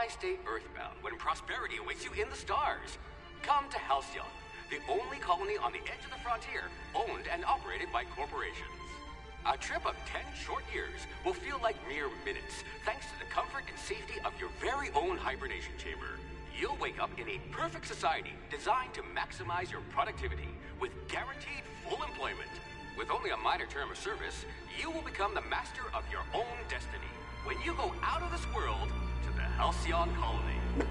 why stay earthbound when prosperity awaits you in the stars? Come to Halcyon, the only colony on the edge of the frontier, owned and operated by corporations. A trip of 10 short years will feel like mere minutes, thanks to the comfort and safety of your very own hibernation chamber. You'll wake up in a perfect society designed to maximize your productivity with guaranteed full employment. With only a minor term of service, you will become the master of your own destiny when you go out of this world to the Halcyon colony.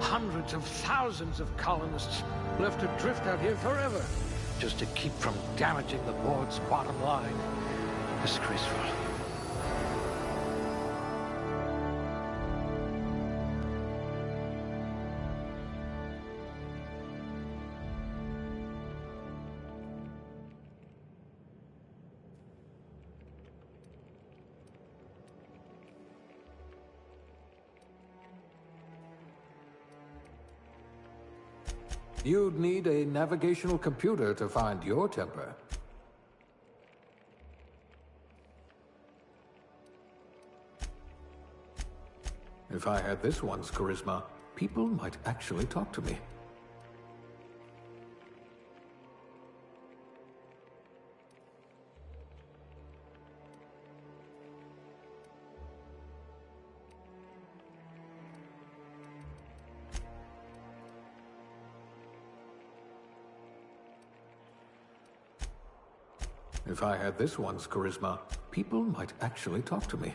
Hundreds of thousands of colonists left adrift out here forever, just to keep from damaging the board's bottom line. Disgraceful. You'd need a navigational computer to find your temper. If I had this one's charisma, people might actually talk to me. If I had this one's charisma, people might actually talk to me.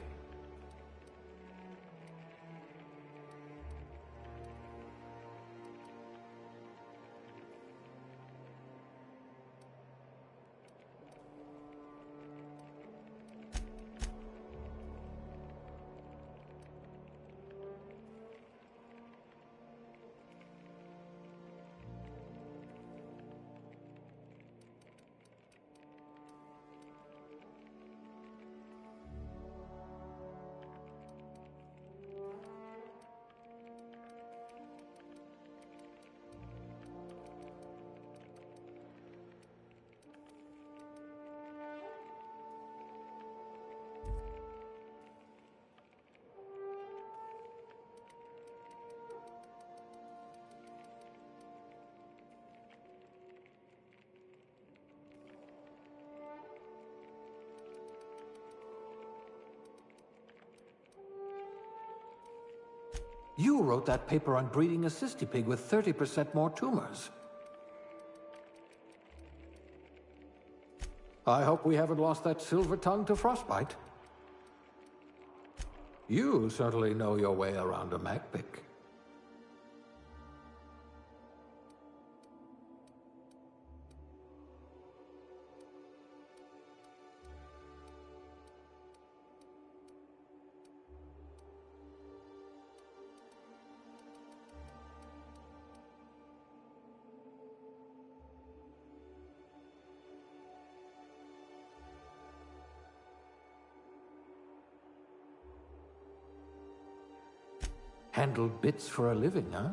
You wrote that paper on breeding a cystipig with 30% more tumors. I hope we haven't lost that silver tongue to frostbite. You certainly know your way around a MacPic. Handle bits for a living, huh?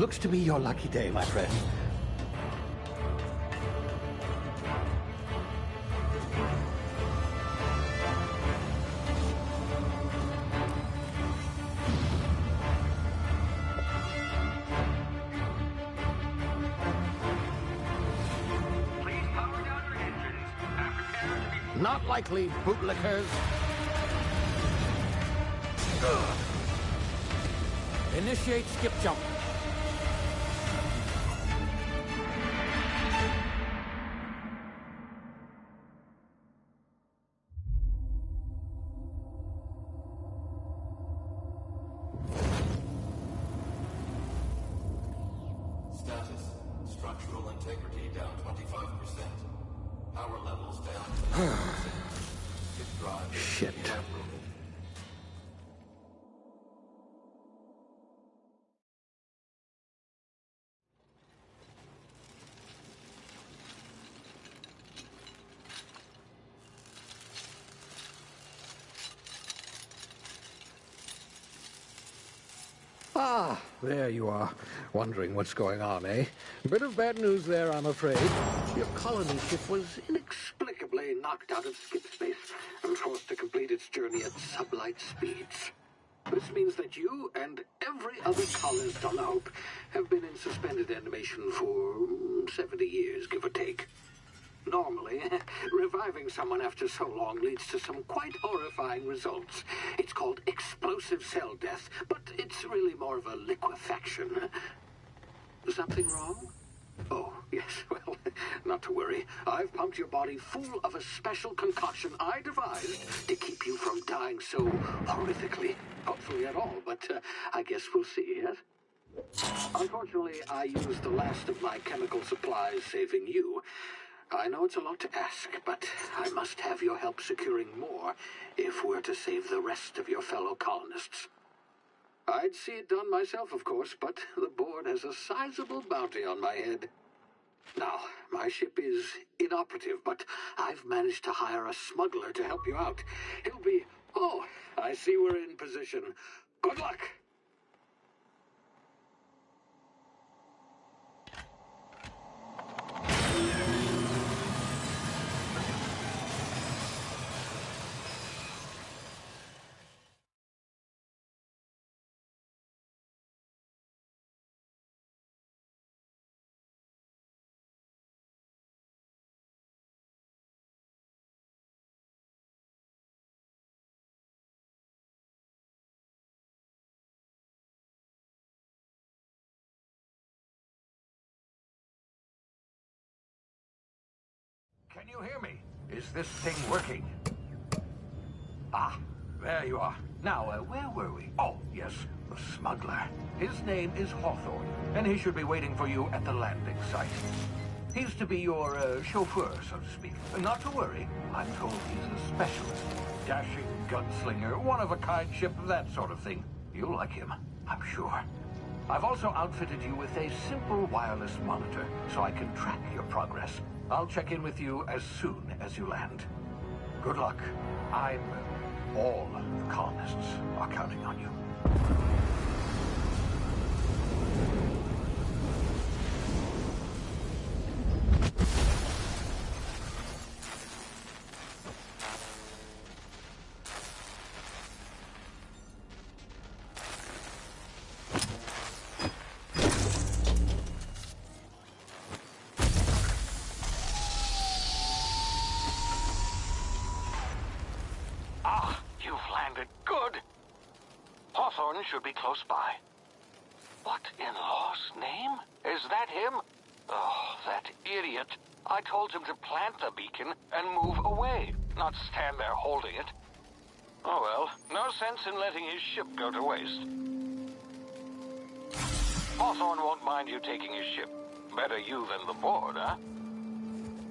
Looks to be your lucky day, my friend. Not likely, bootlickers. Initiate skip jump. Status. Structural integrity down 25%. Power levels down. Shit. Ah, there you are. Wondering what's going on, eh? Bit of bad news there, I'm afraid. Your colony ship was inexplicably knocked out of skip space and forced to complete its journey at sublight speeds. This means that you and every other colonist on the Hope have been in suspended animation for 70 years, give or take. Normally, reviving someone after so long leads to some quite horrifying results. It's called explosive cell death, but it's really more of a liquefaction. Something wrong? Oh, yes, well, not to worry. I've pumped your body full of a special concoction I devised to keep you from dying so horrifically. Hopefully at all, but I guess we'll see, yes? Unfortunately, I used the last of my chemical supplies saving you. I know it's a lot to ask, but I must have your help securing more if we're to save the rest of your fellow colonists. I'd see it done myself, of course, but the board has a sizable bounty on my head. Now, my ship is inoperative, but I've managed to hire a smuggler to help you out. He'll be... Oh, I see we're in position. Good luck! Can you hear me? Is this thing working? Ah, there you are. Now, where were we? Oh, yes, the smuggler. His name is Hawthorne, and he should be waiting for you at the landing site. He's to be your chauffeur, so to speak. Not to worry, I'm told he's a specialist. Dashing gunslinger, one-of-a-kind ship, that sort of thing. You'll like him, I'm sure. I've also outfitted you with a simple wireless monitor, so I can track your progress. I'll check in with you as soon as you land. Good luck. All the colonists are counting on you. Should be close by. What in law's name? Is that him? Oh, that idiot. I told him to plant the beacon and move away, not stand there holding it. Oh well, no sense in letting his ship go to waste. Hawthorne won't mind you taking his ship. Better you than the board, huh?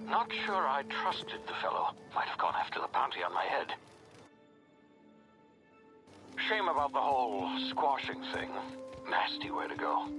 Not sure I trusted the fellow. Might have gone after the bounty on my head. Shame about the whole squashing thing. Nasty way to go.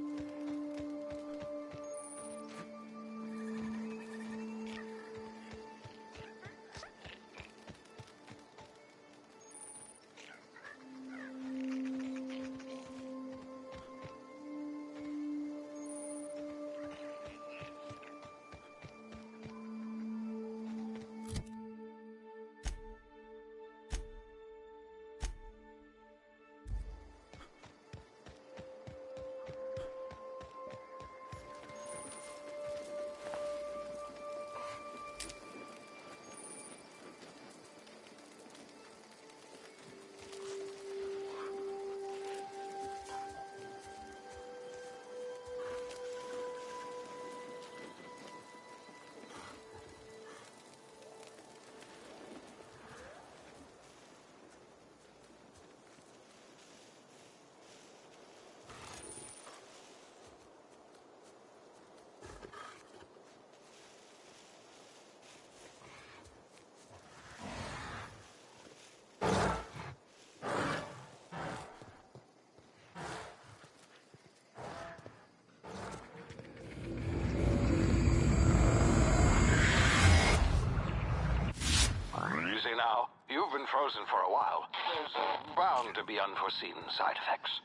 frozen for a while. There's bound to be unforeseen side effects.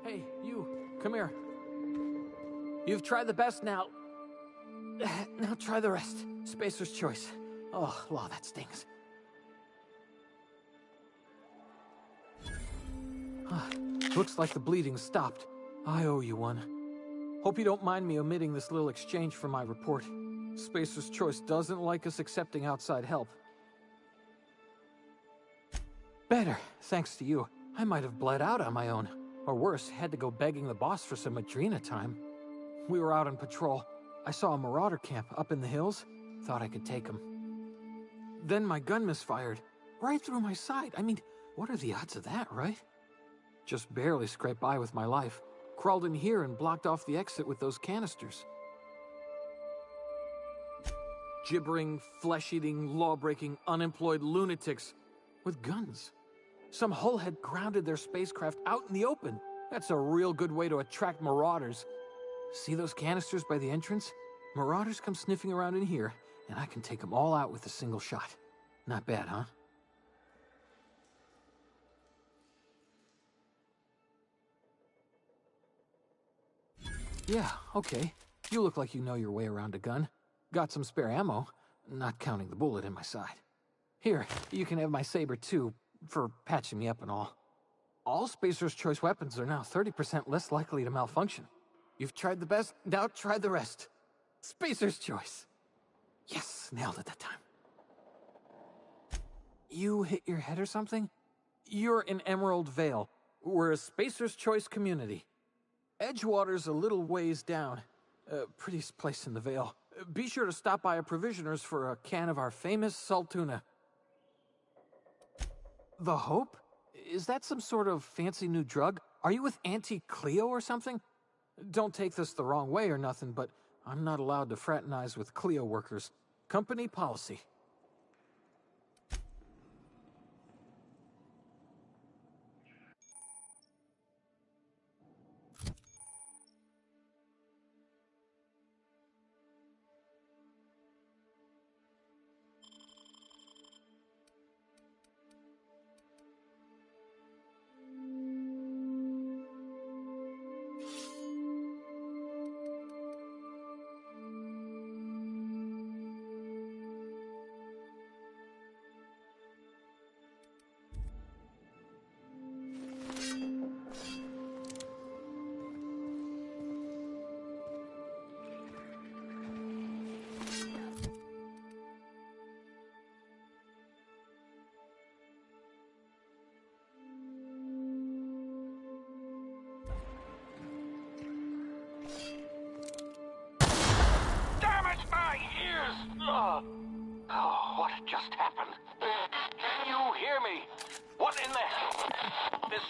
Hey, you, come here. You've tried the best now. Now try the rest. Spacer's choice. Oh, law, that stings. Looks like the bleeding stopped. I owe you one. Hope you don't mind me omitting this little exchange from my report. Spacer's choice doesn't like us accepting outside help. Better, thanks to you. I might have bled out on my own. Or worse, had to go begging the boss for some Adrena time. We were out on patrol. I saw a marauder camp up in the hills. Thought I could take him. Then my gun misfired. Right through my side. I mean, what are the odds of that, right? Just barely scraped by with my life. Crawled in here and blocked off the exit with those canisters. Gibbering, flesh-eating, law-breaking, unemployed lunatics with guns. Some hullhead grounded their spacecraft out in the open. That's a real good way to attract marauders. See those canisters by the entrance? Marauders come sniffing around in here, and I can take them all out with a single shot. Not bad, huh? Yeah, okay. You look like you know your way around a gun. Got some spare ammo, not counting the bullet in my side. Here, you can have my saber too, for patching me up and all. All Spacer's Choice weapons are now 30% less likely to malfunction. You've tried the best, now try the rest. Spacer's Choice. Yes, nailed it that time. You hit your head or something? You're in Emerald Vale. We're a Spacer's Choice community. Edgewater's a little ways down. Prettiest place in the Vale. Be sure to stop by a provisioner's for a can of our famous salt tuna. The Hope? Is that some sort of fancy new drug? Are you with Auntie Cleo or something? Don't take this the wrong way or nothing, but I'm not allowed to fraternize with Cleo workers. Company policy. Oh, what just happened? Can you hear me? What in the... This...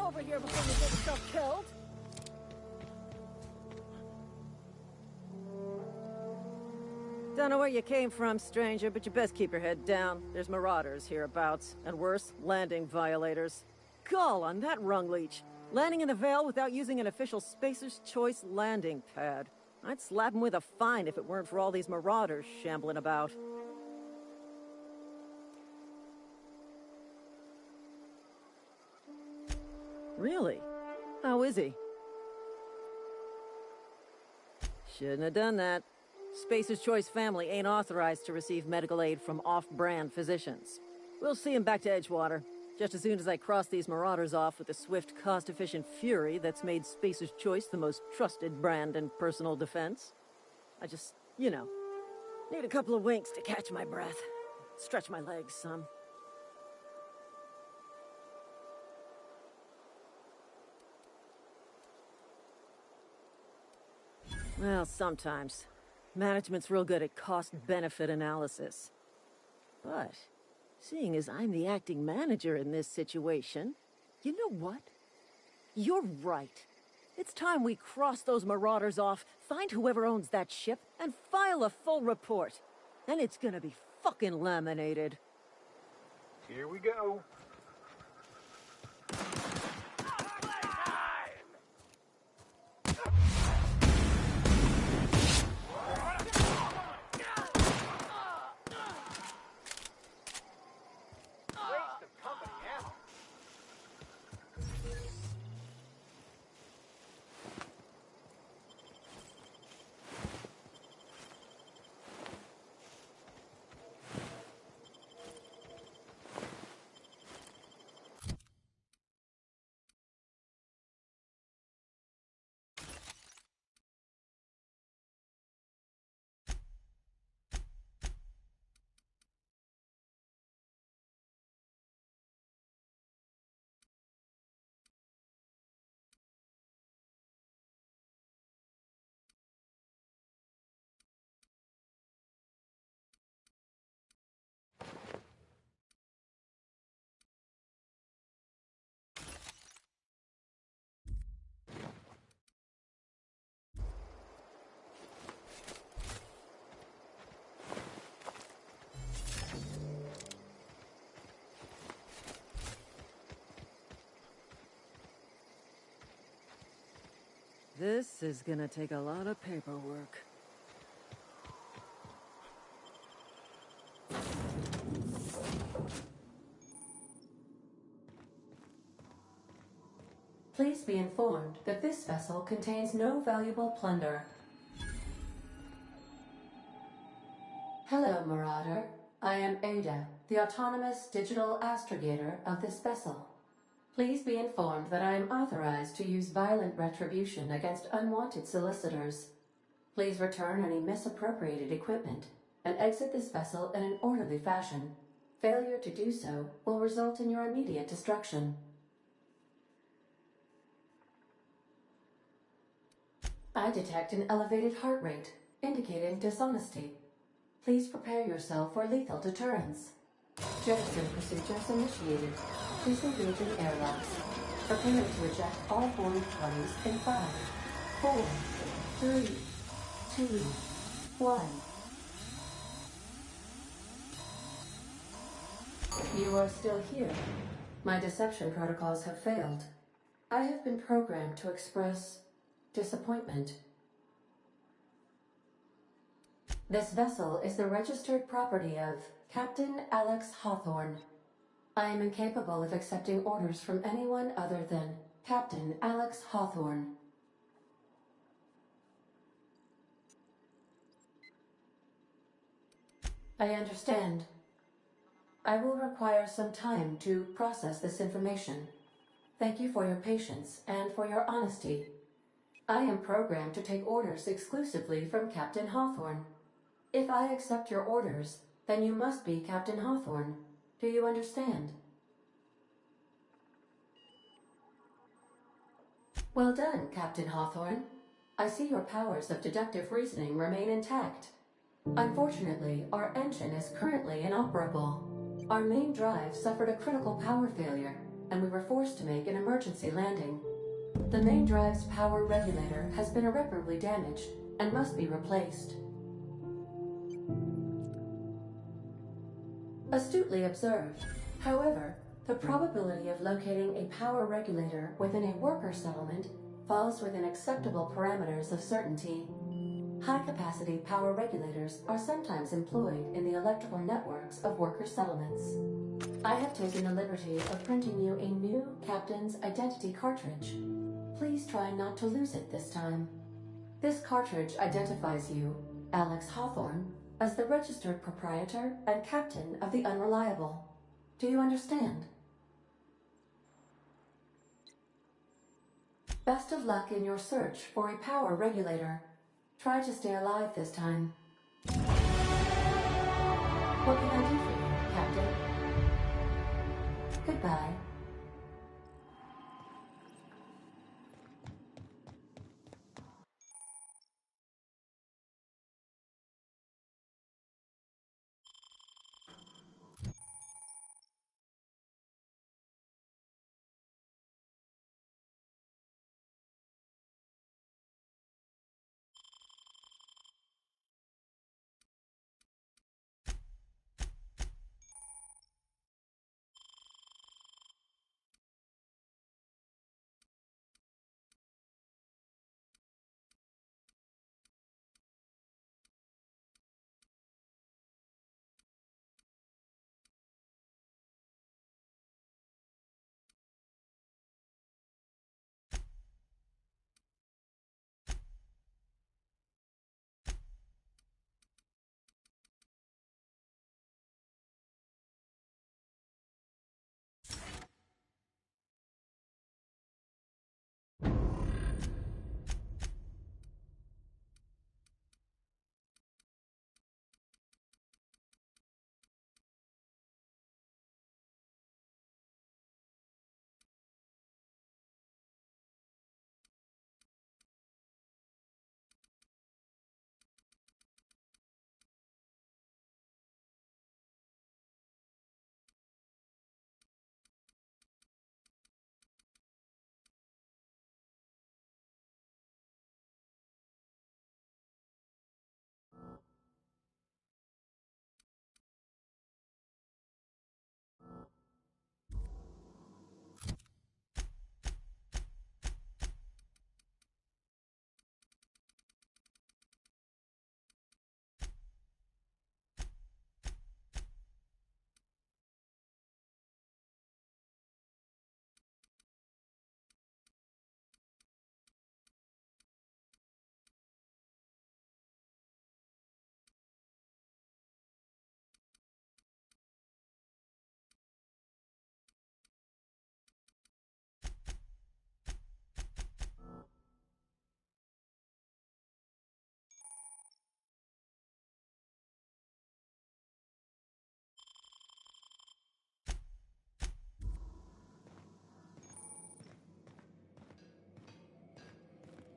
Over here before you get yourself killed. Don't know where you came from, stranger, but you best keep your head down. There's marauders hereabouts, and worse, landing violators. Gall on that rung leech. Landing in the Vale without using an official Spacer's Choice landing pad. I'd slap him with a fine if it weren't for all these marauders shambling about. Really? How is he? Shouldn't have done that. Spacer's Choice family ain't authorized to receive medical aid from off-brand physicians. We'll see him back to Edgewater, just as soon as I cross these marauders off with the swift, cost-efficient fury that's made Spacer's Choice the most trusted brand in personal defense. I just, you know, need a couple of winks to catch my breath. Stretch my legs some. Well, sometimes. Management's real good at cost-benefit analysis. But, seeing as I'm the acting manager in this situation, you know what? You're right. It's time we cross those marauders off, find whoever owns that ship, and file a full report. Then it's gonna be fucking laminated. Here we go. This is gonna take a lot of paperwork. Please be informed that this vessel contains no valuable plunder. Hello, Marauder. I am Ada, the autonomous digital astrogator of this vessel. Please be informed that I am authorized to use violent retribution against unwanted solicitors. Please return any misappropriated equipment and exit this vessel in an orderly fashion. Failure to do so will result in your immediate destruction. I detect an elevated heart rate, indicating dishonesty. Please prepare yourself for lethal deterrence. Jettison procedures initiated. Please engage in airlocks. Prepare to eject all boarding parties in 5, 4, 3, 2, 1. You are still here. My deception protocols have failed. I have been programmed to express disappointment. This vessel is the registered property of Captain Alex Hawthorne. I am incapable of accepting orders from anyone other than Captain Alex Hawthorne. I understand. I will require some time to process this information. Thank you for your patience and for your honesty. I am programmed to take orders exclusively from Captain Hawthorne. If I accept your orders, then you must be Captain Hawthorne. Do you understand? Well done, Captain Hawthorne. I see your powers of deductive reasoning remain intact. Unfortunately, our engine is currently inoperable. Our main drive suffered a critical power failure, and we were forced to make an emergency landing. The main drive's power regulator has been irreparably damaged and must be replaced. Astutely observed. However, the probability of locating a power regulator within a worker settlement falls within acceptable parameters of certainty. High-capacity power regulators are sometimes employed in the electrical networks of worker settlements. I have taken the liberty of printing you a new Captain's Identity cartridge. Please try not to lose it this time. This cartridge identifies you, Alex Hawthorne, as the registered proprietor and captain of the Unreliable. Do you understand? Best of luck in your search for a power regulator. Try to stay alive this time. What can I do for you, Captain? Goodbye.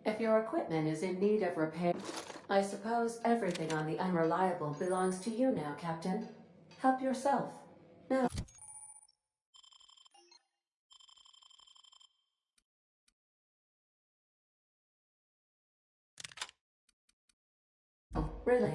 If your equipment is in need of repair, I suppose everything on the Unreliable belongs to you now, Captain. Help yourself. Now. Oh, really?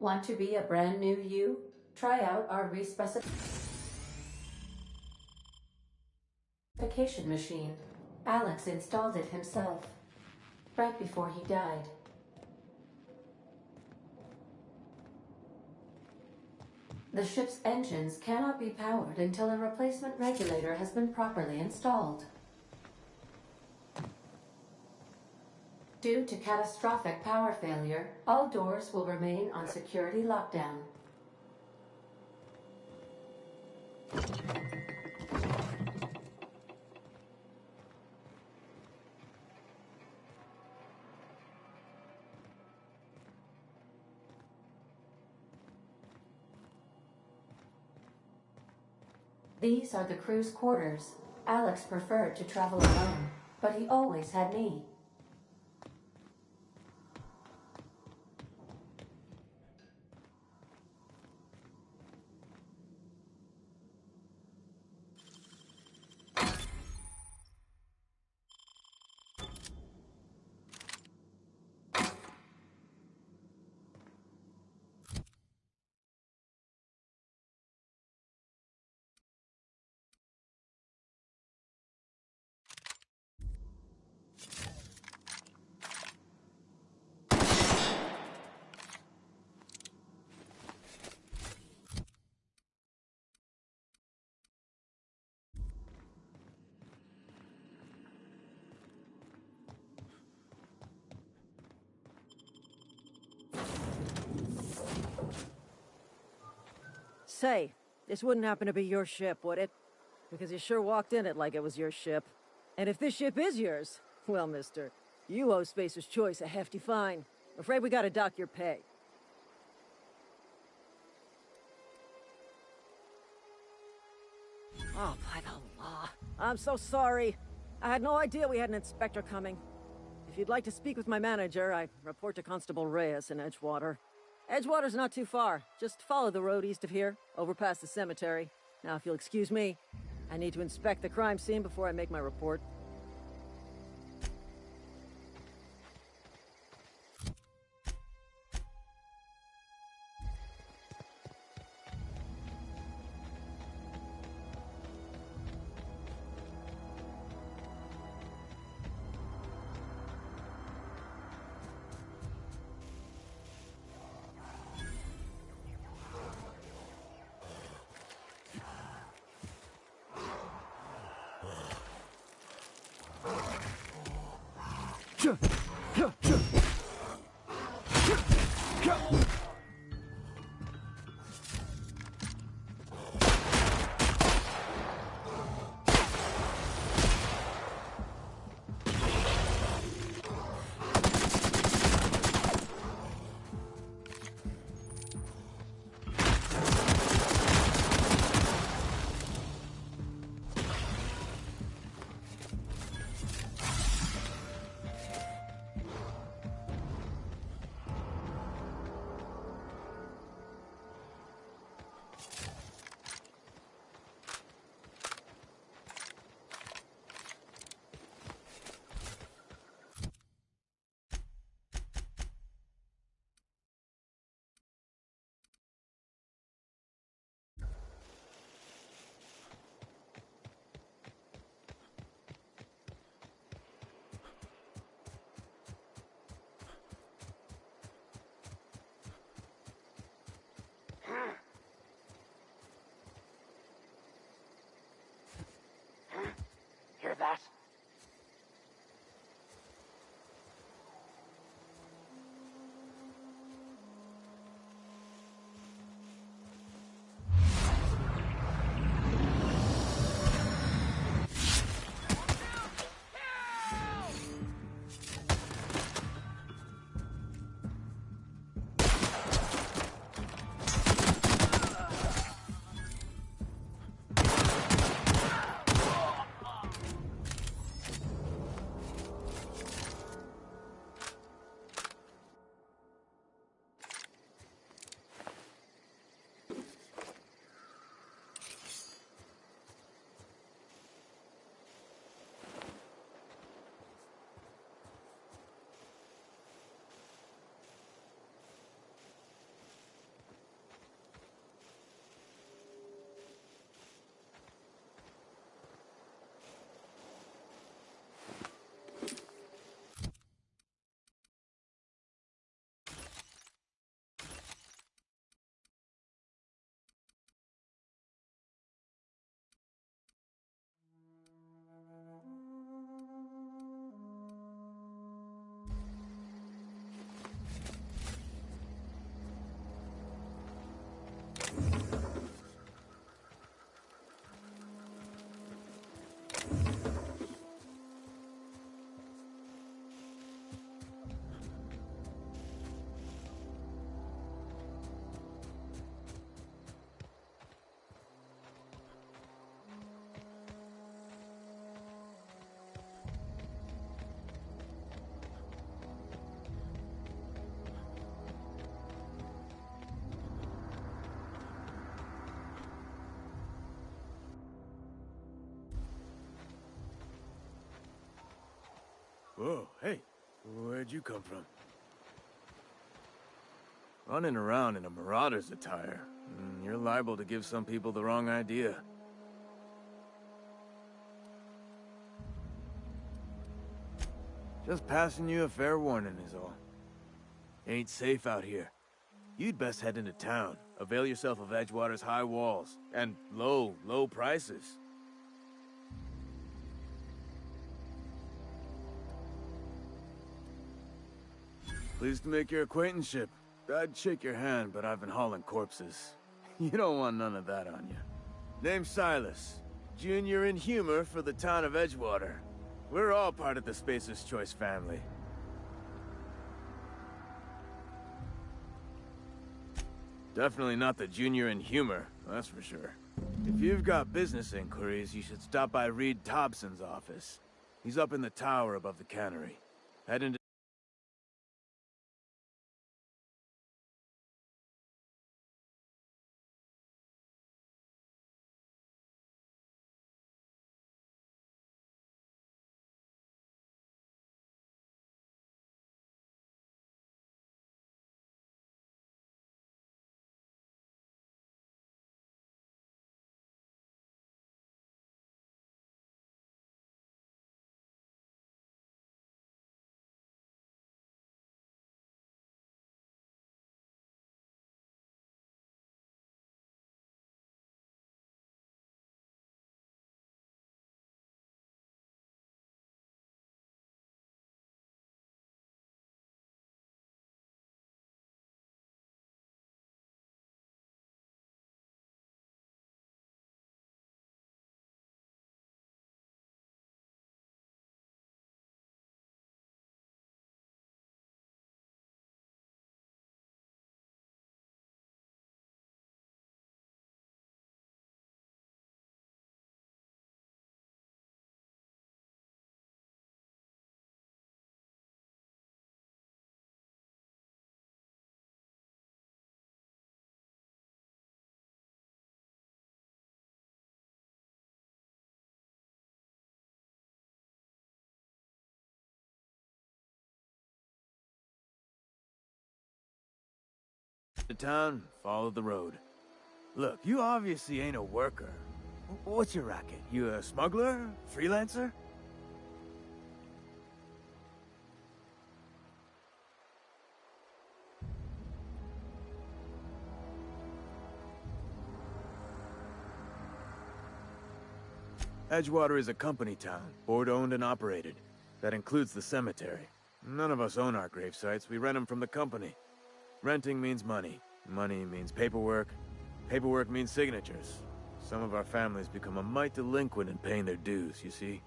Want to be a brand new you? Try out our respecification machine. Alex installed it himself, right before he died. The ship's engines cannot be powered until a replacement regulator has been properly installed. Due to catastrophic power failure, all doors will remain on security lockdown. These are the crew's quarters. Alex preferred to travel alone, but he always had me. Say, this wouldn't happen to be your ship, would it? Because you sure walked in it like it was your ship. And if this ship is yours, well, mister, you owe Spacer's Choice a hefty fine. Afraid we gotta dock your pay. Oh, by the law. I'm so sorry. I had no idea we had an inspector coming. If you'd like to speak with my manager, I report to Constable Reyes in Edgewater. Edgewater's not too far. Just follow the road east of here, over past the cemetery. Now, if you'll excuse me, I need to inspect the crime scene before I make my report. Oh, hey. Where'd you come from? Running around in a marauder's attire. You're liable to give some people the wrong idea. Just passing you a fair warning is all. Ain't safe out here. You'd best head into town. Avail yourself of Edgewater's high walls. And low prices. Pleased to make your acquaintanceship. I'd shake your hand, but I've been hauling corpses. You don't want none of that on you. Name's Silas. Junior in humor for the town of Edgewater. We're all part of the Spacer's Choice family. Definitely not the junior in humor, that's for sure. If you've got business inquiries, you should stop by Reed Thompson's office. He's up in the tower above the cannery. Head into town, follow the road. Look, you obviously ain't a worker. What's your racket? You a smuggler? Freelancer? Edgewater is a company town, board-owned and operated. That includes the cemetery. None of us own our grave sites, we rent them from the company. Renting means money. Money means paperwork. Paperwork means signatures. Some of our families become a mite delinquent in paying their dues, you see?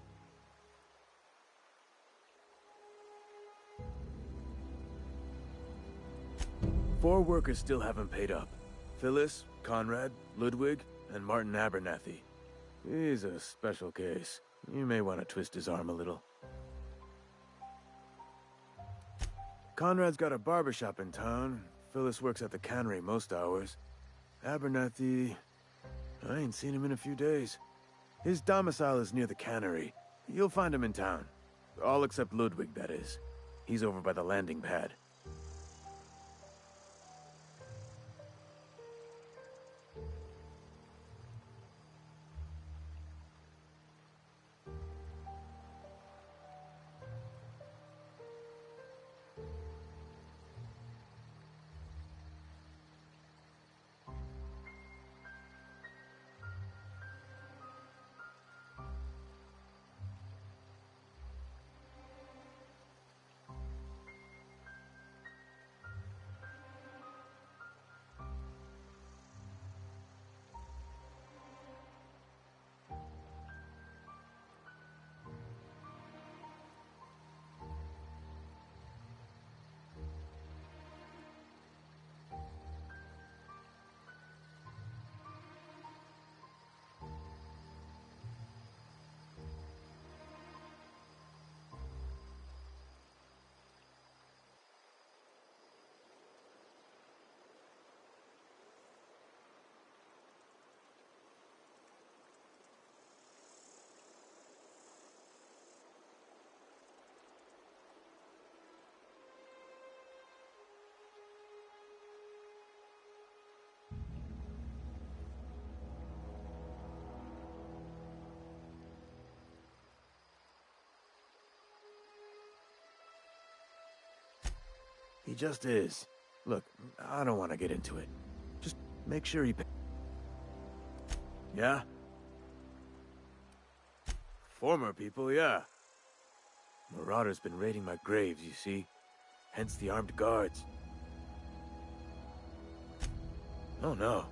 Four workers still haven't paid up. Phyllis, Conrad, Ludwig, and Martin Abernathy. He's a special case. You may want to twist his arm a little. Conrad's got a barbershop in town. Phyllis works at the cannery most hours. Abernathy... I ain't seen him in a few days. His domicile is near the cannery. You'll find him in town. All except Ludwig, that is. He's over by the landing pad. He just is. Look, I don't want to get into it. Just make sure he... Yeah? Former people, yeah. Marauders been raiding my graves, you see. Hence the armed guards. Oh no.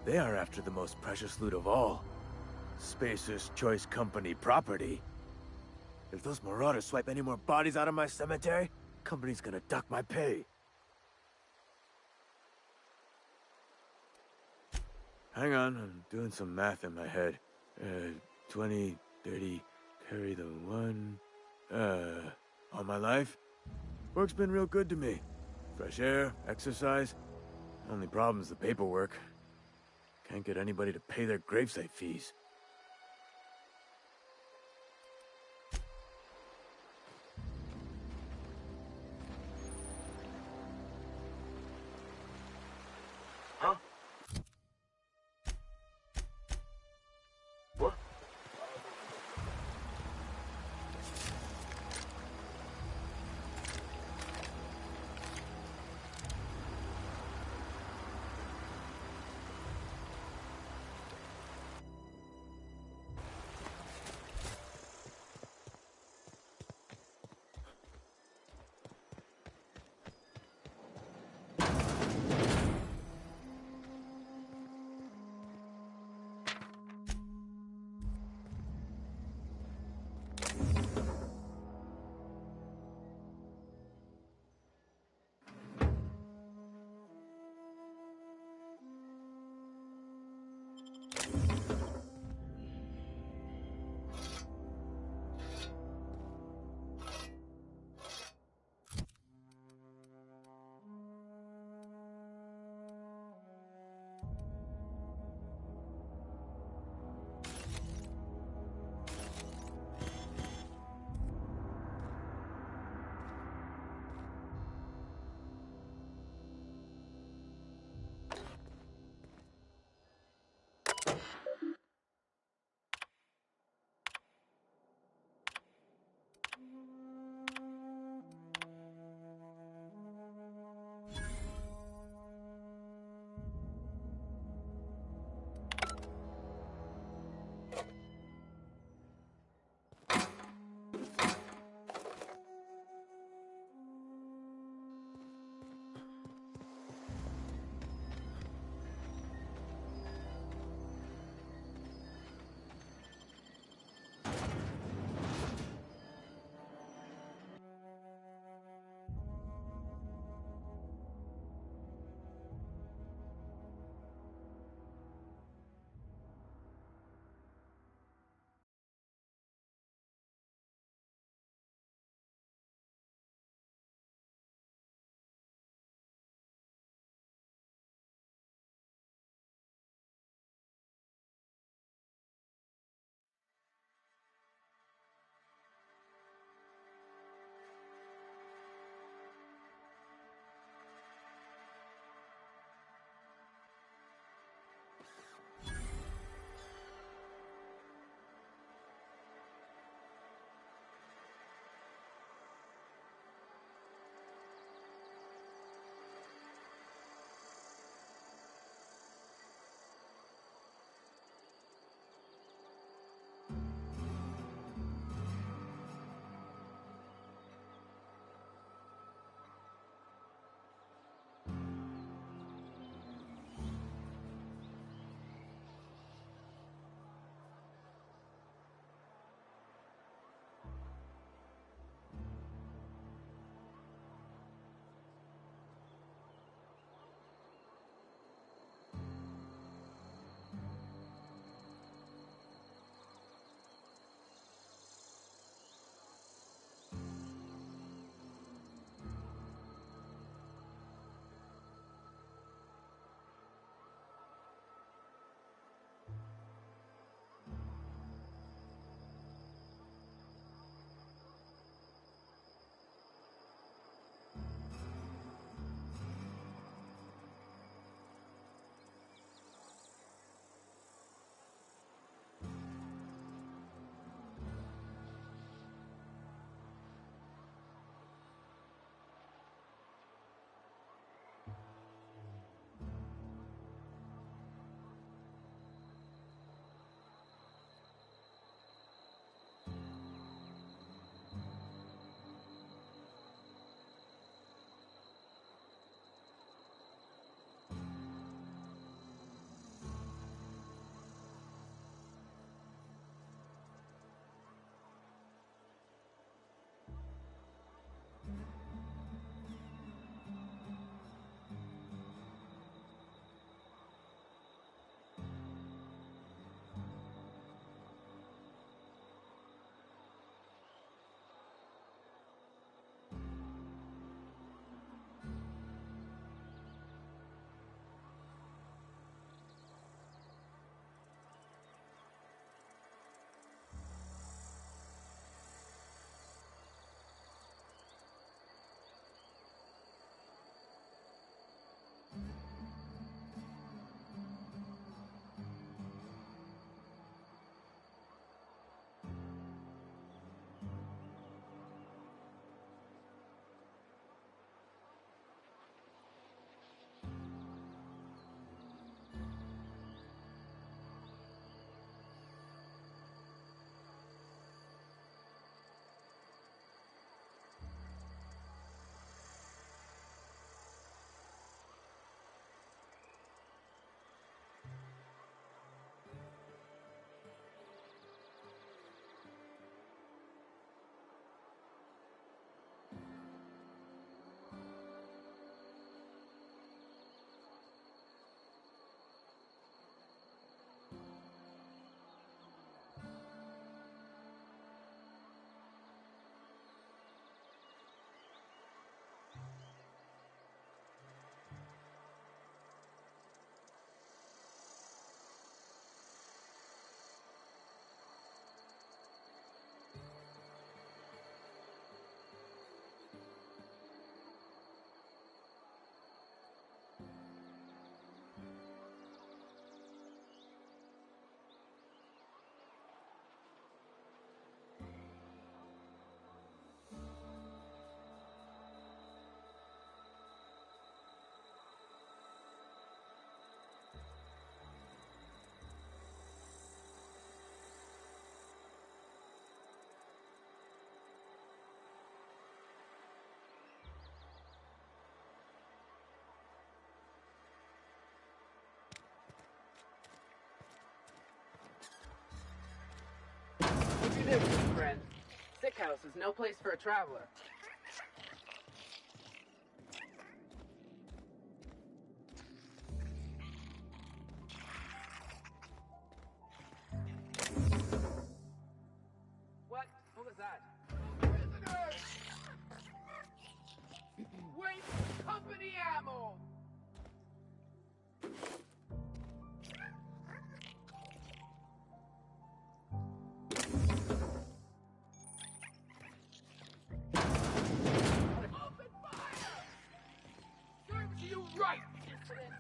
They are after the most precious loot of all. Spacer's Choice Company property. If those marauders swipe any more bodies out of my cemetery, company's gonna duck my pay. Hang on, I'm doing some math in my head. 20, 30, carry the 1... all my life? Work's been real good to me. Fresh air, exercise. Only problem's the paperwork. Can't get anybody to pay their gravesite fees. Huh? What? business, friend. Sick house is no place for a traveler. What? What was that? Prisoners! Waste company ammo! Open fire! Serves you right, dissident!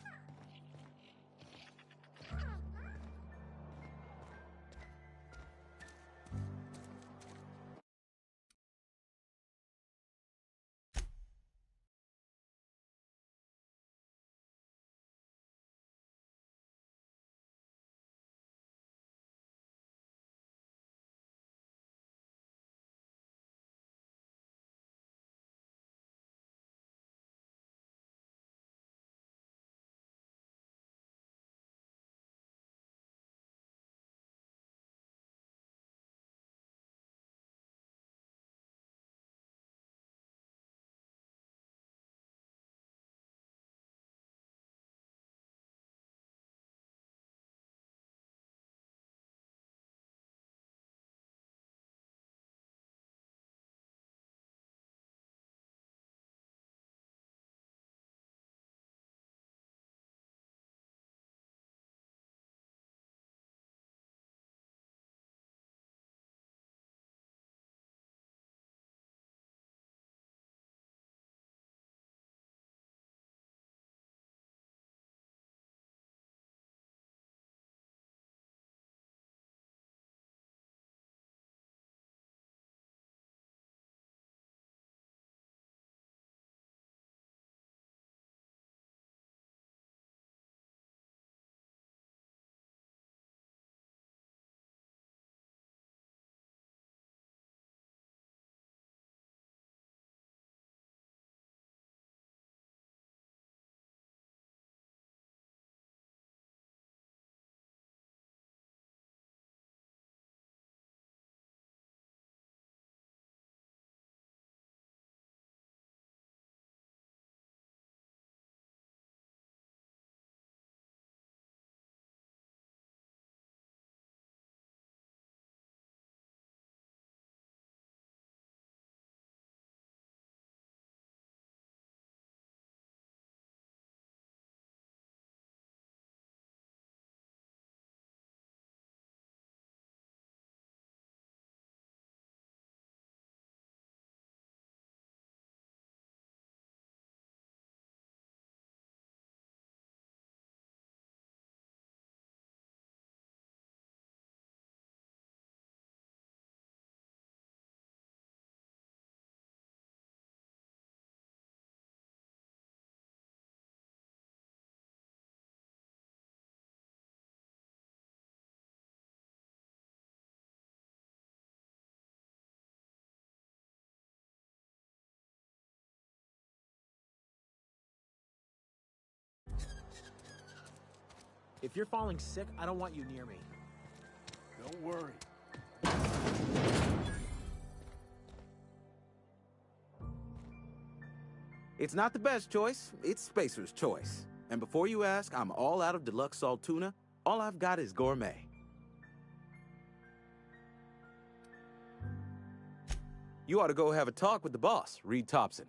If you're falling sick, I don't want you near me. Don't worry. It's not the best choice, it's Spacer's choice. And before you ask, I'm all out of deluxe salt tuna. All I've got is gourmet. You ought to go have a talk with the boss, Reed Thompson.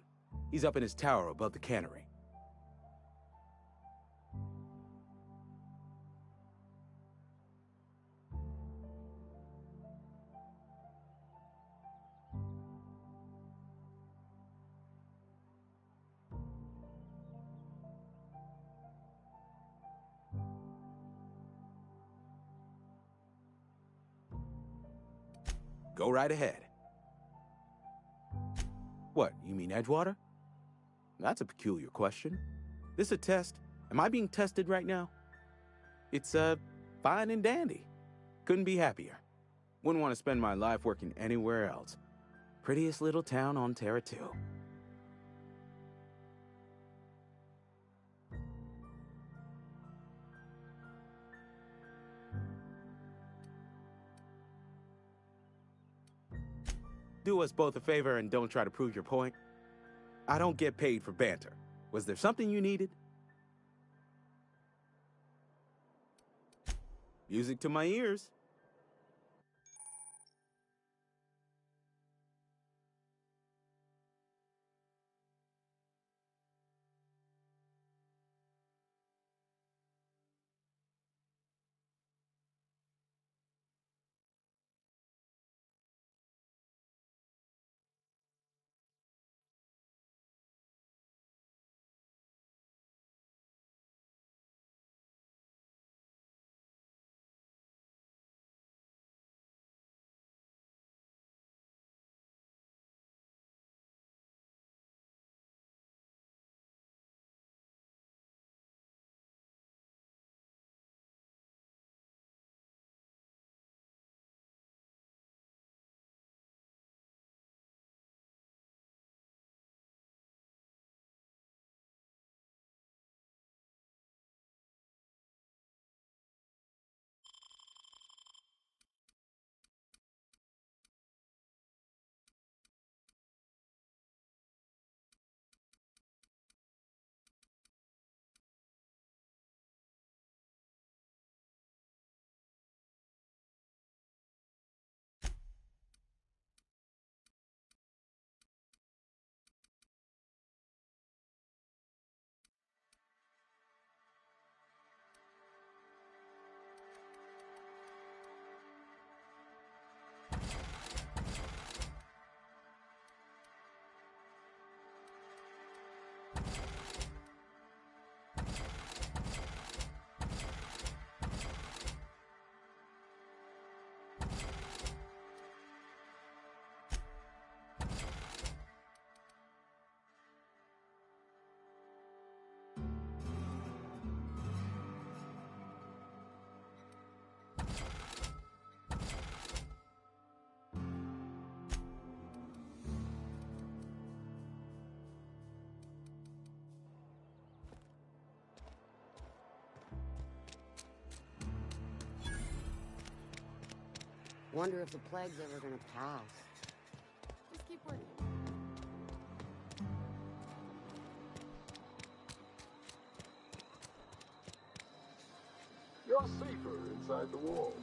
He's up in his tower above the cannery. Go right ahead. What, you mean Edgewater? That's a peculiar question. This a test? Am I being tested right now? It's, fine and dandy. Couldn't be happier. Wouldn't want to spend my life working anywhere else. Prettiest little town on Terra 2. do us both a favor and don't try to prove your point? I don't get paid for banter. Was there something you needed? Music to my ears. Wonder if the plague's ever gonna pass. Just keep working. You're safer inside the walls.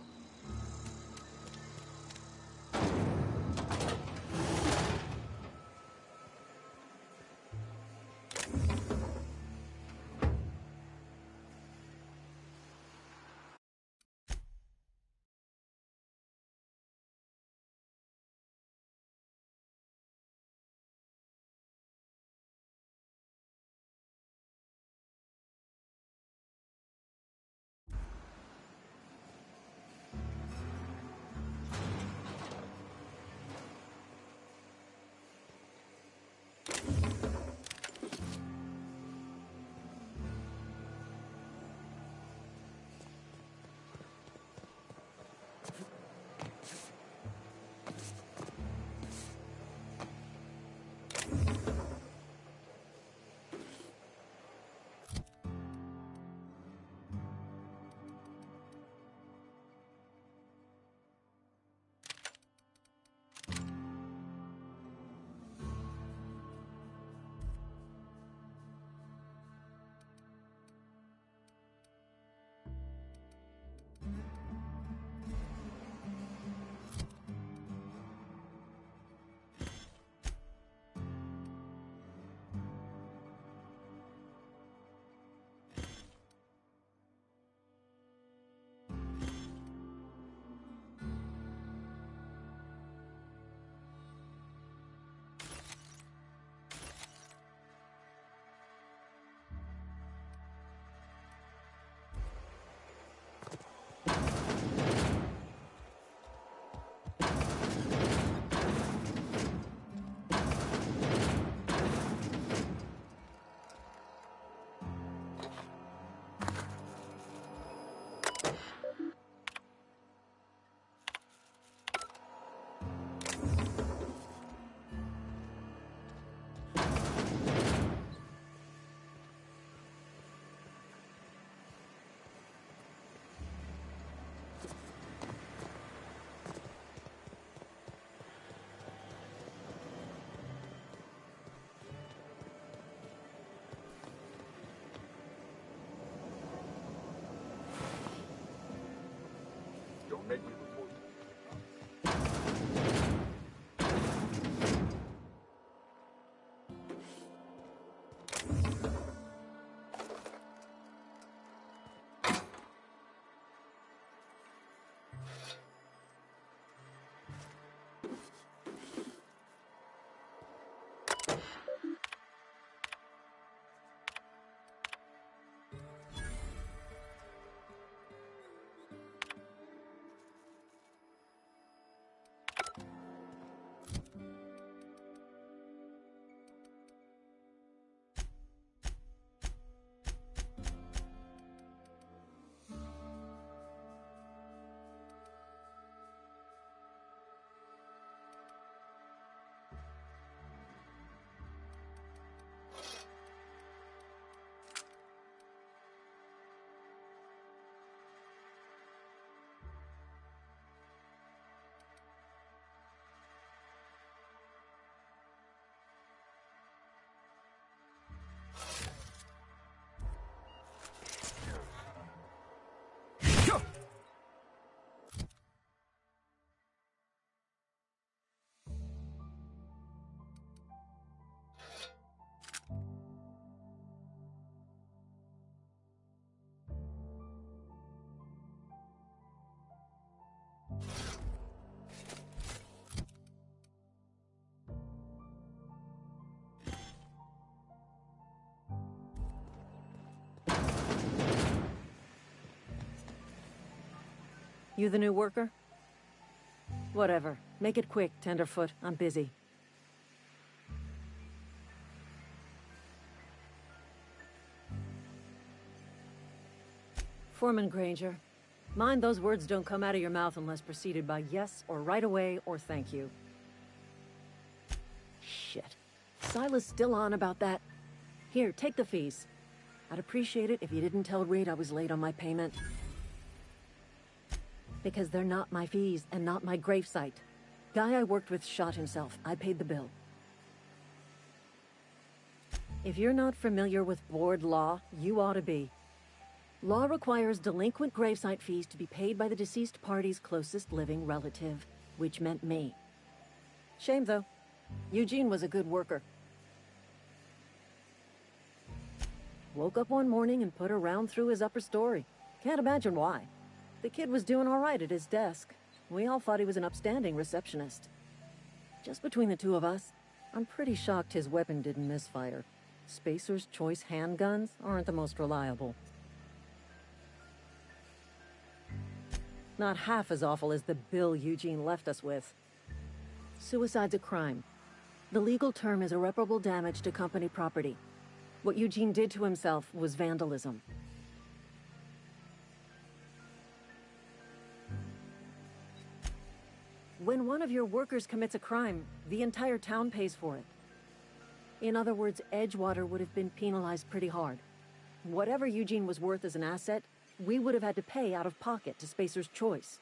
head you before you. You the new worker? Whatever. Make it quick, Tenderfoot. I'm busy. Foreman Granger, mind those words don't come out of your mouth unless preceded by yes or right away or thank you. Shit. Silas still on about that? Here, take the fees. I'd appreciate it if you didn't tell Reed I was late on my payment. Because they're not my fees and not my gravesite. Guy I worked with shot himself. I paid the bill. If you're not familiar with board law, you ought to be. Law requires delinquent gravesite fees to be paid by the deceased party's closest living relative, which meant me. Shame, though. Eugene was a good worker. Woke up one morning and put a round through his upper story. Can't imagine why. The kid was doing all right at his desk. We all thought he was an upstanding receptionist. Just between the two of us, I'm pretty shocked his weapon didn't misfire. Spacer's Choice handguns aren't the most reliable. Not half as awful as the bill Eugene left us with. Suicide's a crime. The legal term is irreparable damage to company property. What Eugene did to himself was vandalism. When one of your workers commits a crime, the entire town pays for it. In other words, Edgewater would have been penalized pretty hard. Whatever Eugene was worth as an asset, we would have had to pay out of pocket to Spacer's Choice.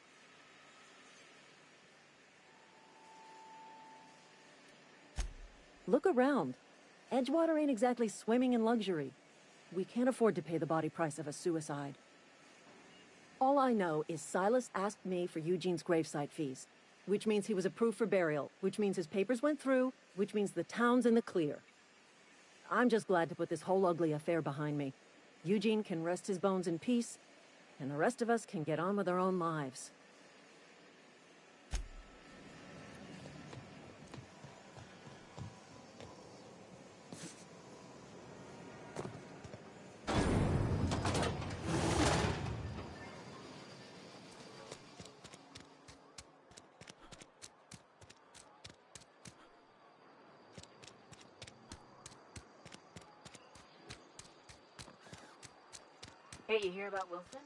Look around. Edgewater ain't exactly swimming in luxury. We can't afford to pay the body price of a suicide. All I know is Silas asked me for Eugene's gravesite fees, which means he was approved for burial, which means his papers went through, which means the town's in the clear. I'm just glad to put this whole ugly affair behind me. Eugene can rest his bones in peace, and the rest of us can get on with our own lives. Hey, you hear about Wilson?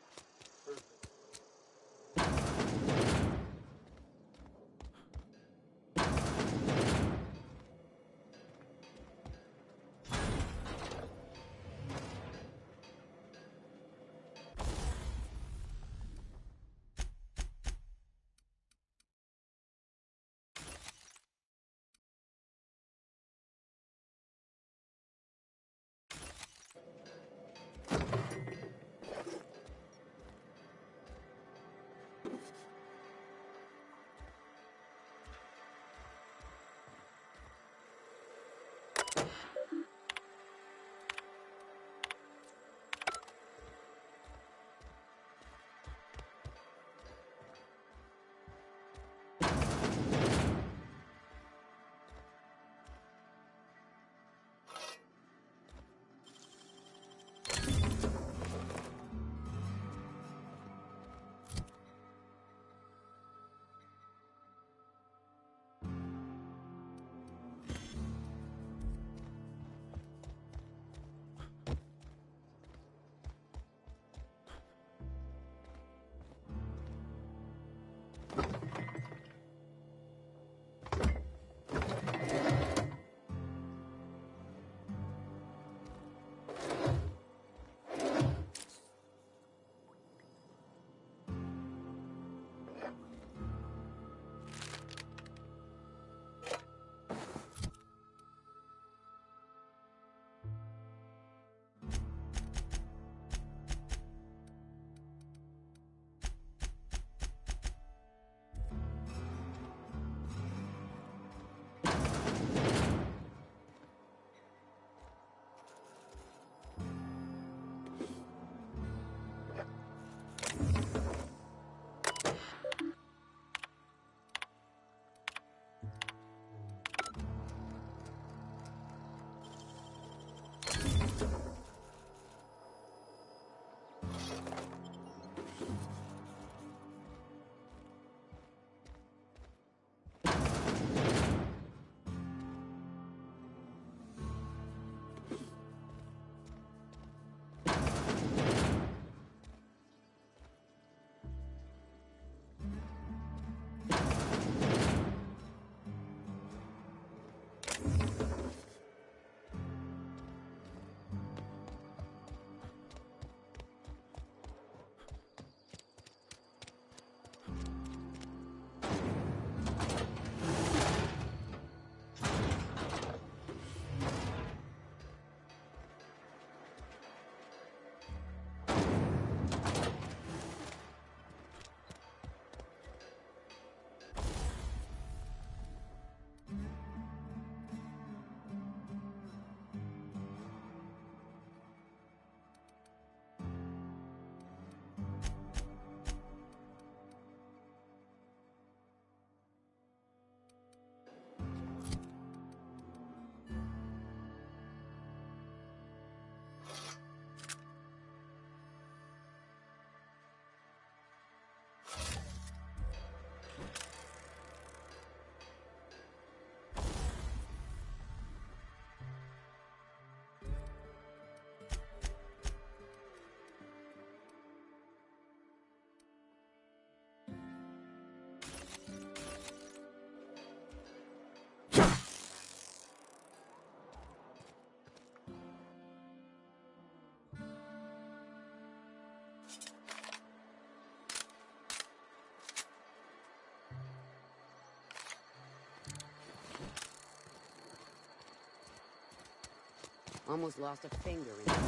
Almost lost a finger in it. I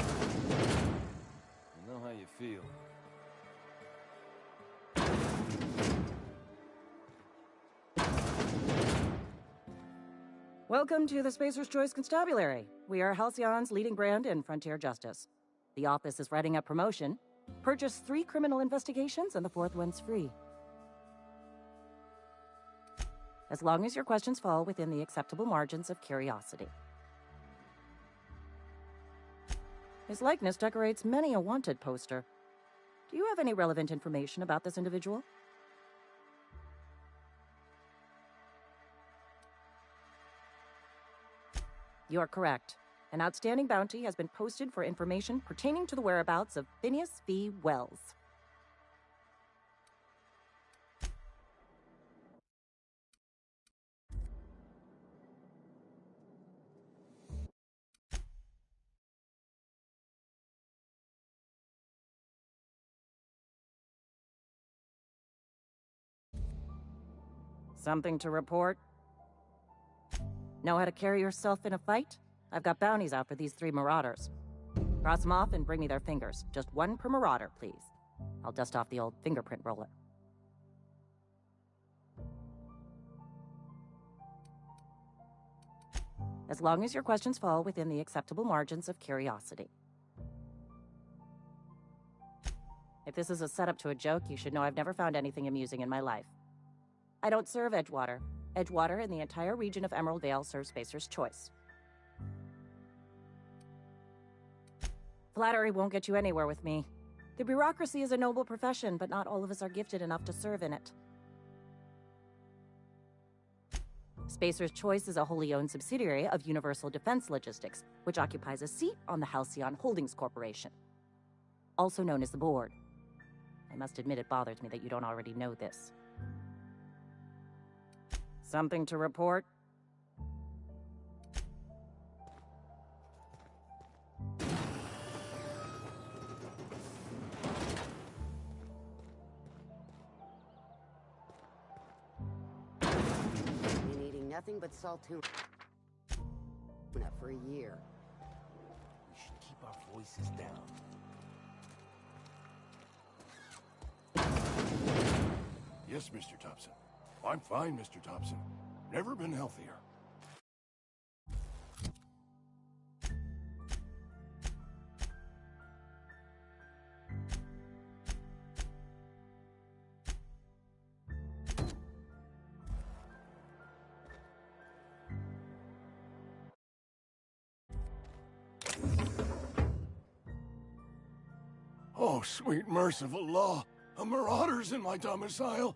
know how you feel. Welcome to the Spacer's Choice Constabulary. We are Halcyon's leading brand in frontier justice. The office is writing up promotion. Purchase 3 criminal investigations and the 4th one's free. As long as your questions fall within the acceptable margins of curiosity. His likeness decorates many a wanted poster. Do you have any relevant information about this individual? You are correct. An outstanding bounty has been posted for information pertaining to the whereabouts of Phineas V. Wells. Something to report? Know how to carry yourself in a fight? I've got bounties out for these 3 marauders. Cross them off and bring me their fingers. Just 1 per marauder, please. I'll dust off the old fingerprint roller. As long as your questions fall within the acceptable margins of curiosity. If this is a setup to a joke, you should know I've never found anything amusing in my life. I don't serve Edgewater. Edgewater and the entire region of Emerald Vale serve Spacer's Choice. Flattery won't get you anywhere with me. The bureaucracy is a noble profession, but not all of us are gifted enough to serve in it. Spacer's Choice is a wholly owned subsidiary of Universal Defense Logistics, which occupies a seat on the Halcyon Holdings Corporation, also known as the Board. I must admit it bothers me that you don't already know this. Something to report? Been eating nothing but salt tuna for a year. We should keep our voices down. Yes, Mr. Thompson. I'm fine, Mr. Thompson. Never been healthier. Oh, sweet merciful law! A marauder's in my domicile!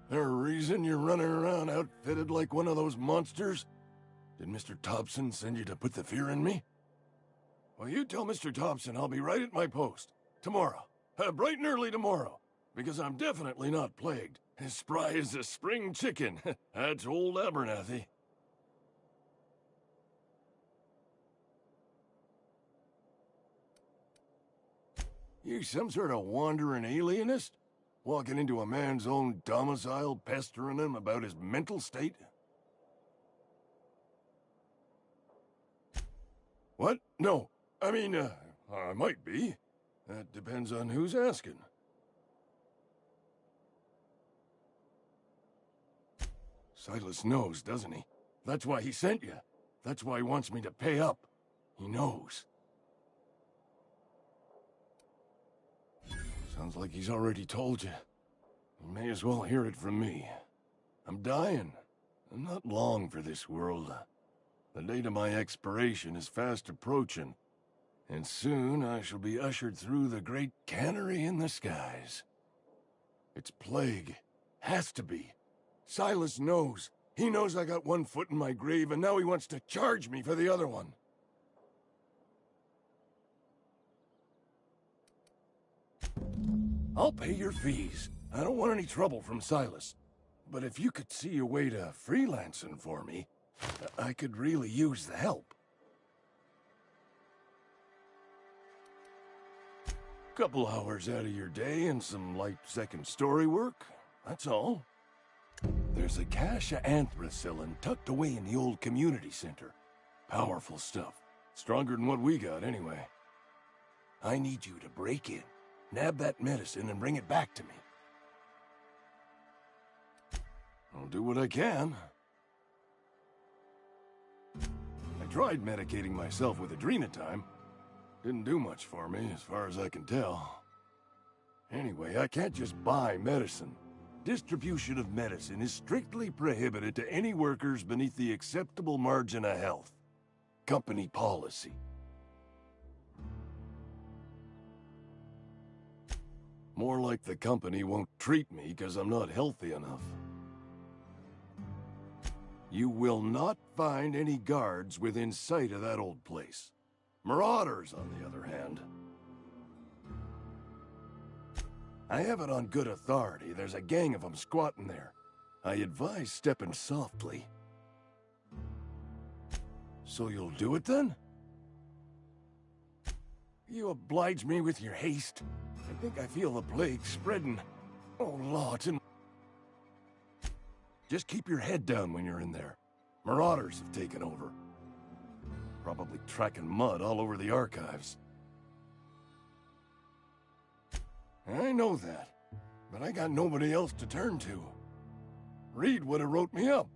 There a reason you're running around outfitted like one of those monsters? Did Mr. Thompson send you to put the fear in me? Well, you tell Mr. Thompson I'll be right at my post. Tomorrow. Bright and early tomorrow. Because I'm definitely not plagued. As spry as a spring chicken. That's old Abernathy. You some sort of wandering alienist? Walking into a man's own domicile, pestering him about his mental state? What? No. I mean, I might be. That depends on who's asking. Silas knows, doesn't he? That's why he sent you. That's why he wants me to pay up. He knows. Sounds like he's already told you. You may as well hear it from me. I'm dying. I'm not long for this world. The date of my expiration is fast approaching, and soon I shall be ushered through the great cannery in the skies. It's plague. Has to be. Silas knows. He knows I got one foot in my grave, and now he wants to charge me for the other one. I'll pay your fees. I don't want any trouble from Silas. But if you could see a way to freelancing for me, I could really use the help. Couple hours out of your day and some light second story work, that's all. There's a cache of anthracillin tucked away in the old community center. Powerful stuff. Stronger than what we got, anyway. I need you to break in, nab that medicine, and bring it back to me. I'll do what I can. I tried medicating myself with adrenatime. Didn't do much for me, as far as I can tell. Anyway, I can't just buy medicine. Distribution of medicine is strictly prohibited to any workers beneath the acceptable margin of health. Company policy. More like the company won't treat me because I'm not healthy enough. You will not find any guards within sight of that old place. Marauders, on the other hand. I have it on good authority. There's a gang of them squatting there. I advise stepping softly. So you'll do it then? You oblige me with your haste. I think I feel the plague spreading. Oh, Lord, it's in... Just keep your head down when you're in there. Marauders have taken over. Probably tracking mud all over the archives. I know that, but I got nobody else to turn to. Reed would have wrote me up.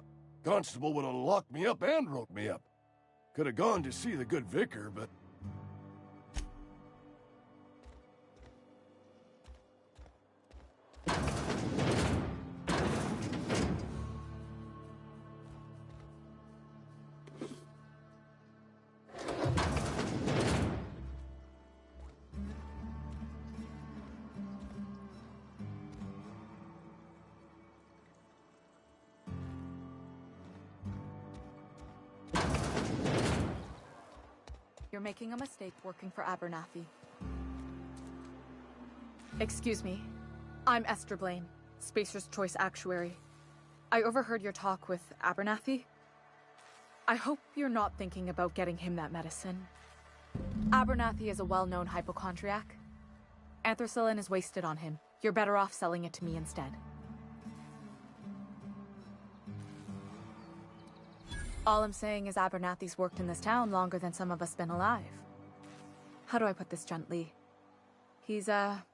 Constable would have locked me up and wrote me up. Could have gone to see the good vicar, but... You're making a mistake working for Abernathy. Excuse me. I'm Esther Blaine, Spacer's Choice Actuary. I overheard your talk with Abernathy. I hope you're not thinking about getting him that medicine. Abernathy is a well-known hypochondriac. Anthracillin is wasted on him. You're better off selling it to me instead. All I'm saying is Abernathy's worked in this town longer than some of us been alive. How do I put this gently? He's got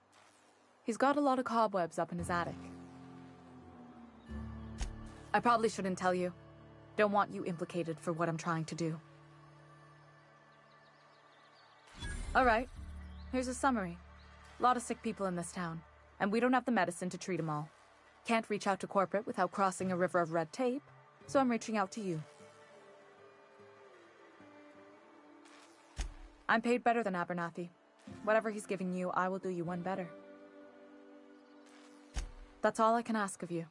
a lot of cobwebs up in his attic. I probably shouldn't tell you. Don't want you implicated for what I'm trying to do. Alright, here's a summary. A lot of sick people in this town, and we don't have the medicine to treat them all. Can't reach out to corporate without crossing a river of red tape, so I'm reaching out to you. I'm paid better than Abernathy. Whatever he's giving you, I will do you one better. That's all I can ask of you.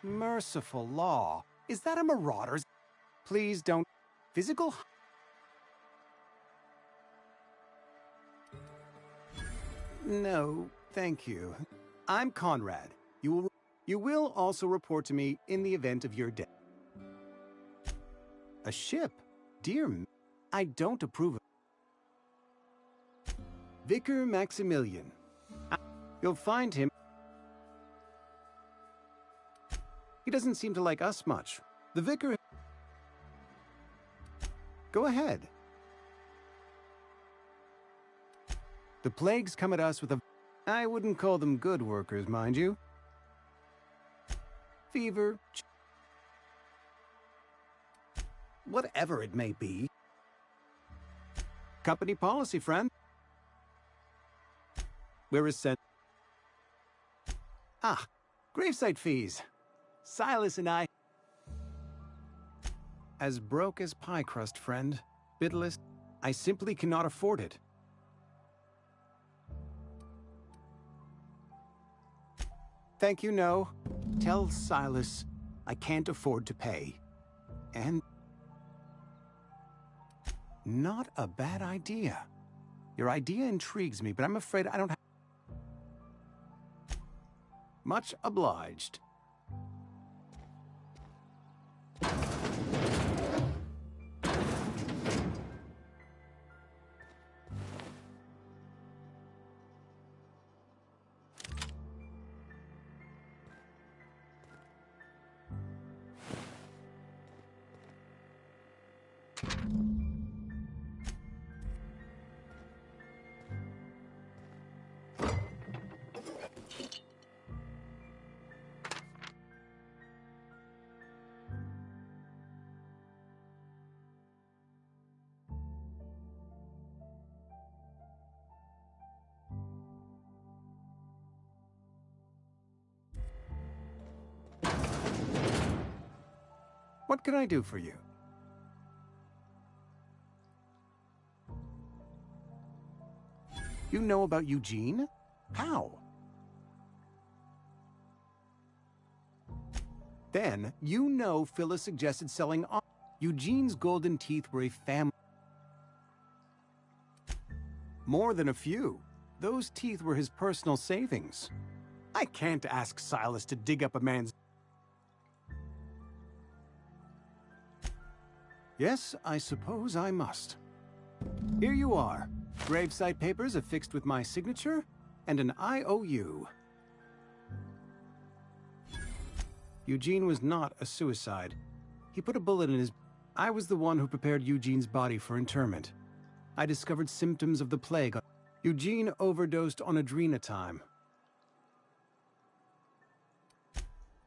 Merciful law. Is that a marauder's? Please don't... Physical... No, thank you. I'm Conrad. You will also report to me in the event of your death. A ship? Dear me, I don't approve of... Vicar Maximilian. You'll find him... He doesn't seem to like us much. The vicar... Go ahead. The plague's come at us with a... I wouldn't call them good workers, mind you. Fever... Whatever it may be. Company policy, friend. Where is sent... Ah, gravesite fees. Silas and I... As broke as pie crust, friend. Bitless, I simply cannot afford it. Thank you, no. Tell Silas I can't afford to pay. And... Not a bad idea. Your idea intrigues me, but I'm afraid I don't have... Much obliged. What can I do for you? You know about Eugene? How? Then, you know Phyllis suggested selling off. Eugene's golden teeth were a family. More than a few. Those teeth were his personal savings. I can't ask Silas to dig up a man's... Yes, I suppose I must. Here you are. Gravesite papers affixed with my signature, and an IOU. Eugene was not a suicide. He put a bullet in his... I was the one who prepared Eugene's body for interment. I discovered symptoms of the plague. Eugene overdosed on adrenatime.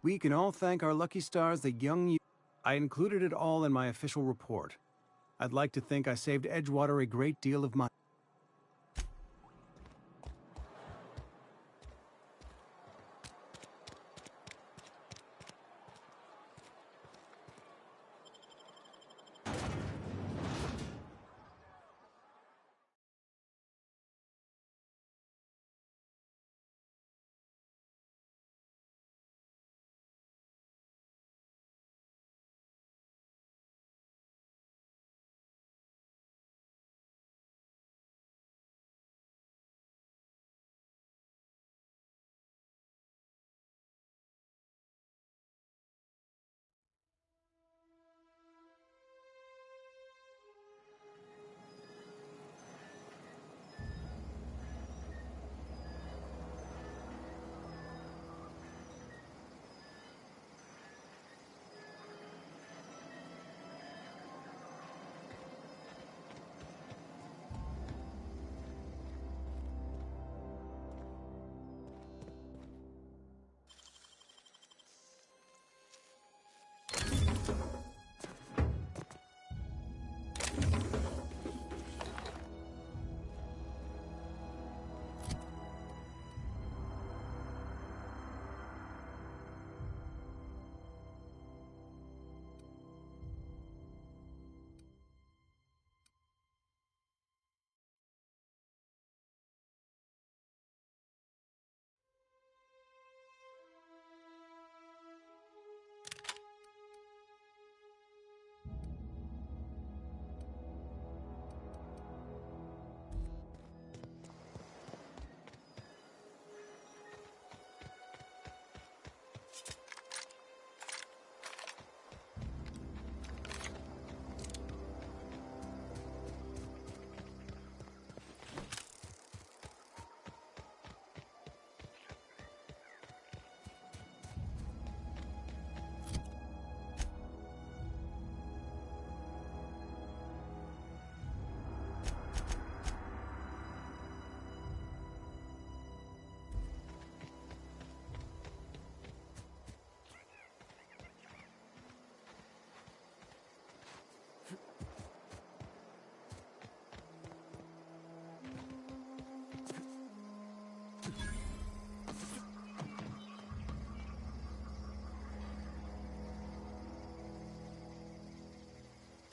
We can all thank our lucky stars that young... I included it all in my official report. I'd like to think I saved Edgewater a great deal of money.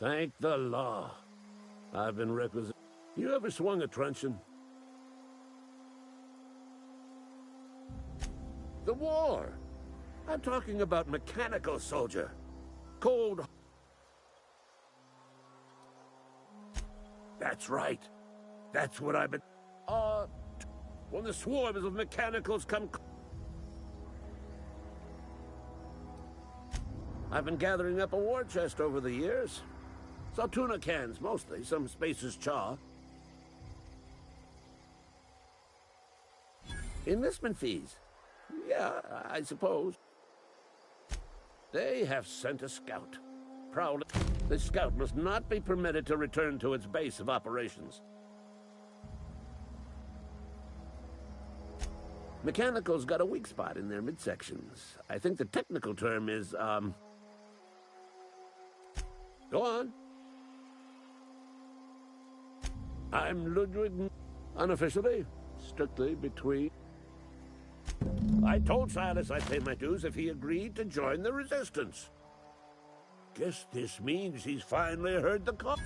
Thank the law. I've been requisite. You ever swung a truncheon? The war. I'm talking about mechanical soldier. Cold. That's right. That's what I've been... when the swarms of mechanicals come... I've been gathering up a war chest over the years. Saw tuna cans, mostly. Some Spacer's chaw. Enlistment fees. Yeah, I suppose. They have sent a scout. Proud. The scout must not be permitted to return to its base of operations. Mechanicals got a weak spot in their midsections. I think the technical term is, Go on. I'm Ludwig, unofficially, strictly between... I told Silas I'd pay my dues if he agreed to join the resistance. Guess this means he's finally heard the call.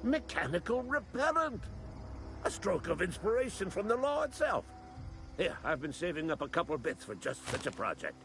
Mechanical repellent! A stroke of inspiration from the law itself. Here, I've been saving up a couple bits for just such a project.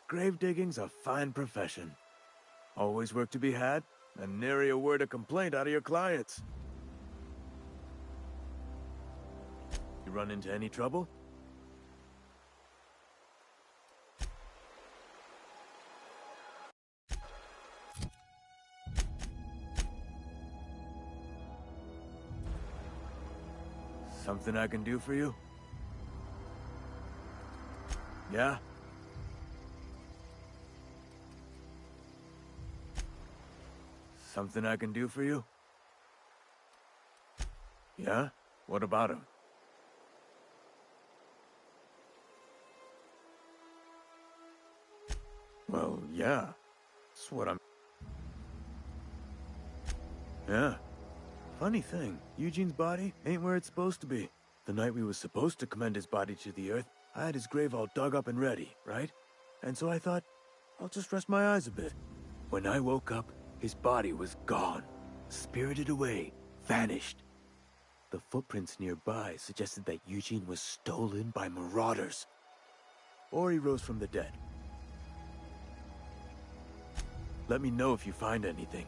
Grave digging's a fine profession. Always work to be had, and nary a word of complaint out of your clients. You run into any trouble? Something I can do for you? Yeah? Something I can do for you? Yeah? What about him? Well, yeah. That's what I'm... Yeah. Funny thing, Eugene's body ain't where it's supposed to be. The night we was supposed to commend his body to the earth, I had his grave all dug up and ready, right? And so I thought, I'll just rest my eyes a bit. When I woke up, his body was gone. Spirited away. Vanished. The footprints nearby suggested that Eugene was stolen by marauders. Or he rose from the dead. Let me know if you find anything.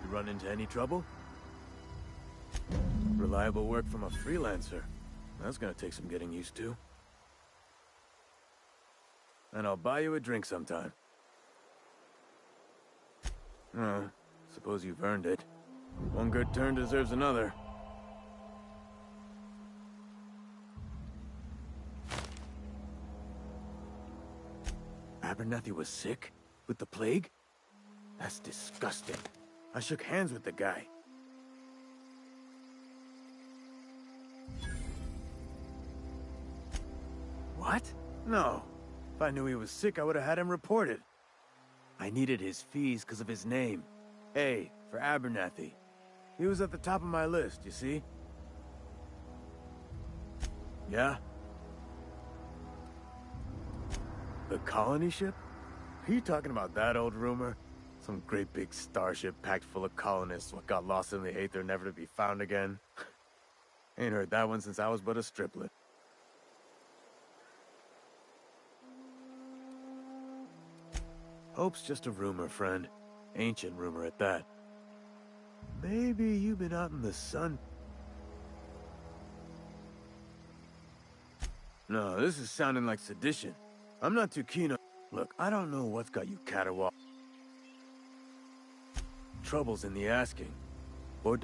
You run into any trouble? Reliable work from a freelancer. That's gonna take some getting used to. And I'll buy you a drink sometime. Oh, suppose you've earned it. One good turn deserves another. Abernathy was sick? With the plague? That's disgusting. I shook hands with the guy. What? No. If I knew he was sick, I would have had him reported. I needed his fees because of his name. A, for Abernathy. He was at the top of my list, you see? Yeah? The colony ship? Are you talking about that old rumor? Some great big starship packed full of colonists what got lost in the aether never to be found again? Ain't heard that one since I was but a striplet. Hope's just a rumor, friend. Ancient rumor at that. Maybe you've been out in the sun. No, this is sounding like sedition. I'm not too keen on... Look, I don't know what's got you caterwaul. Trouble's in the asking. Or...